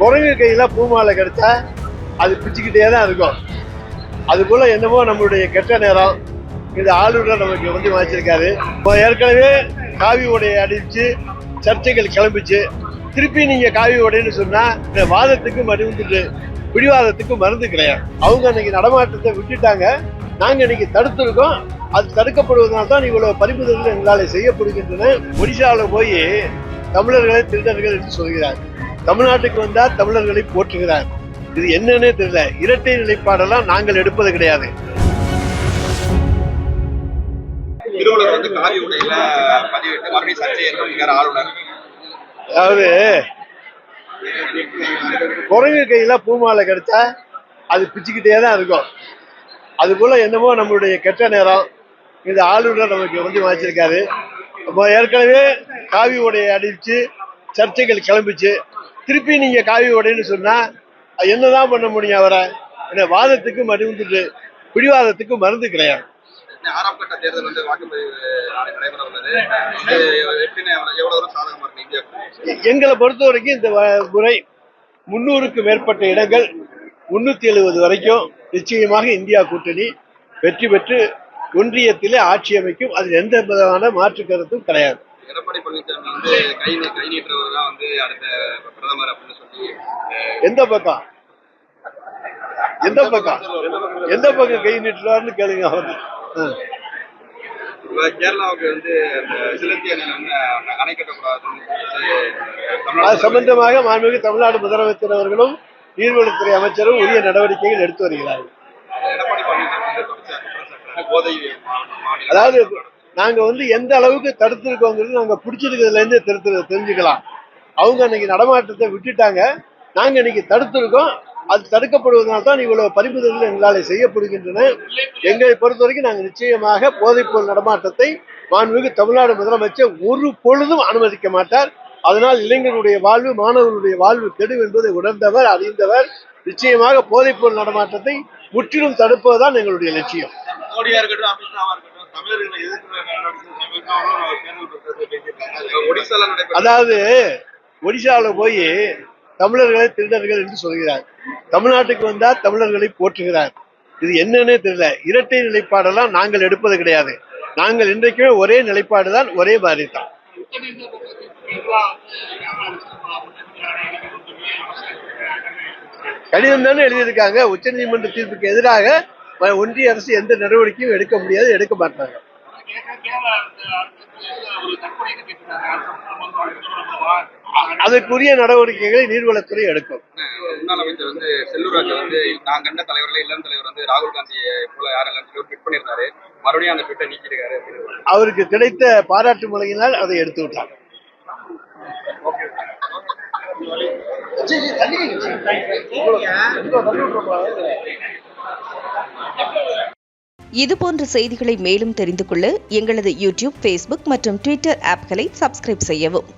குரங்கு கையில பூமாலை கிடைச்சா அது பிச்சுக்கிட்டே தான் இருக்கும். அது போல என்னமோ நம்மளுடைய கெட்ட நேரம் இந்த ஆளுநர் நமக்கு வந்து வாய்ச்சிருக்காரு. ஏற்கனவே காவி உடையை அடிச்சு சர்ச்சைகள் கிளம்பிச்சு. திருப்பி நீங்க காவி உடைன்னு சொன்னா இந்த வாதத்துக்கு மருந்து பிடிவாதத்துக்கு மருந்து கிடையாது. அவங்க அன்னைக்கு நடமாட்டத்தை விட்டுட்டாங்க, நாங்க இன்னைக்கு தடுத்திருக்கோம். அது தடுக்கப்படுவதனால தான் இவ்வளவு பறிமுதல்கள் எங்களால் செய்யப்படுகின்றன. ஒடிசாவில் போய் தமிழர்களை திருடர்கள் என்று சொல்கிறார். தமிழ்நாட்டுக்கு வந்தா தமிழர்களை போற்றுகிறார். இது என்னன்னே தெரியல. இரட்டை நிலைப்பாடெல்லாம் நாங்கள் எடுப்பது கிடையாது. திருவள்ளுவர் வந்து காவி உடையில பதிவிட்டு மறுபடியும் சர்ச்சை ஏற்படுகிறார் ஆளுநர். அதாவது குரங்கு கையில பூமாலை கிடைச்சா அது பிச்சுக்கிட்டே தான் இருக்கும். அது போல என்னமோ நம்மளுடைய கெட்ட நேரம் இந்த ஆளுநர் நமக்கு வந்து வாய்ச்சிருக்காரு. ஏற்கனவே காவி உடையை அடிச்சு சர்ச்சைகள் கிளம்பிச்சு. திருப்பி நீங்க காவி உடைன்னு சொன்னா என்னதான் பண்ண முடியும்? அவரை என்ன வாதத்துக்கு மருந்து பிடிவாதத்துக்கு மருந்து கிடையாது. 6ஆம் கட்ட தேர்தல் வந்து வாக்குப்பதிவு நடைபெற உள்ளது. எவ்வளவு தூரம் சாதகமா இருக்கு இந்தியாவுக்கு? எங்களை பொறுத்த வரைக்கும் இந்த முறை 300க்கு மேற்பட்ட இடங்கள் 370 வரைக்கும் நிச்சயமாக இந்தியா கூட்டணி வெற்றி பெற்று ஒன்றியத்திலே ஆட்சி அமைக்கும். அதில் எந்த விதமான மாற்று கருத்தும் கிடையாது. எடப்பாடி பழனிசாமி வந்து கை நீட்டுறவர் தான் வந்து அடுத்த பிரதமர் அப்படின்னு சொல்லி எந்த பக்கம் கை நீட்டுறாருன்னு கேளுங்க. அவர் கேரளாவுக்கு வந்து சிலந்தி அணை கட்டக்கூடாதுன்னு அது சம்பந்தமாக மாண்புமிகு தமிழ்நாடு முதலமைச்சர் அவர்களும் நீர்வளத்துறை அமைச்சரும் உரிய நடவடிக்கைகள் எடுத்து வருகிறார்கள். எடப்பாடி பழனிசாமி போதை அதாவது நாங்க வந்து எந்த அளவுக்கு தடுத்திருக்கோங்கிறது நாங்க பிடிச்சிருக்கிறதுல இருந்து தெரிஞ்சுக்கலாம். அவங்க அன்னைக்கு நடமாட்டத்தை விட்டுட்டாங்க, நாங்க இன்னைக்கு தடுத்திருக்கோம். அது தடுக்கப்படுவதனால தான் இவ்வளவு பறிமுதல்கள் எங்களால் செய்யப்படுகின்றன. எங்களை பொறுத்த வரைக்கும் நாங்கள் நிச்சயமாக போதைப்பொருள் நடமாட்டத்தை மாண்புமிகு தமிழ்நாடு முதலமைச்சர் ஒரு பொழுதும் அனுமதிக்க மாட்டார். அதனால் இளைஞர்களுடைய வாழ்வு, மாணவர்களுடைய வாழ்வு கெடும் என்பதை உணர்ந்தவர், அறிந்தவர். நிச்சயமாக போதைப்பொருள் நடமாட்டத்தை முற்றிலும் தடுப்பதுதான் எங்களுடைய லட்சியம். அதாவது ஒடிசாவில் போய் தமிழர்களை திருடர்கள் என்று சொல்கிறார். தமிழ்நாட்டுக்கு வந்தா தமிழர்களை போற்றுகிறார். இது என்னன்னே தெரியல. இரட்டை நிலைப்பாடெல்லாம் நாங்கள் எடுப்பது கிடையாது. நாங்கள் இன்றைக்குமே ஒரே நிலைப்பாடு தான், ஒரே மாதிரி தான். கடிதம் தானே எழுதியிருக்காங்க. உச்ச நீதிமன்ற தீர்ப்புக்கு எதிராக ஒன்றிய அரசு எந்த நடவடிக்கையும் எடுக்க முடியாது, எடுக்க மாட்டாங்க. அதற்குரிய நடவடிக்கைகளை நீர்வளத்துறை எடுக்கும். முன்னாள் அமைச்சர் வந்து செல்லூராஜ் வந்து நான் கண்ட தலைவர்கள் இளம் தலைவர் வந்து ராகுல் காந்தியை போல யாரெல்லாம் ட்வீட் பண்ணியிருந்தாரு, மறுபடியும் அந்த ட்வீட்டை நீக்கிருக்காரு. அவருக்கு கிடைத்த பாராட்டு மழையினால் அதை எடுத்து விட்டார். இதுபோன்ற செய்திகளை மேலும் தெரிந்து கொள்ள எங்களது யூடியூப், Facebook மற்றும் Twitter ஆப்களை சப்ஸ்கிரைப் செய்யவும்.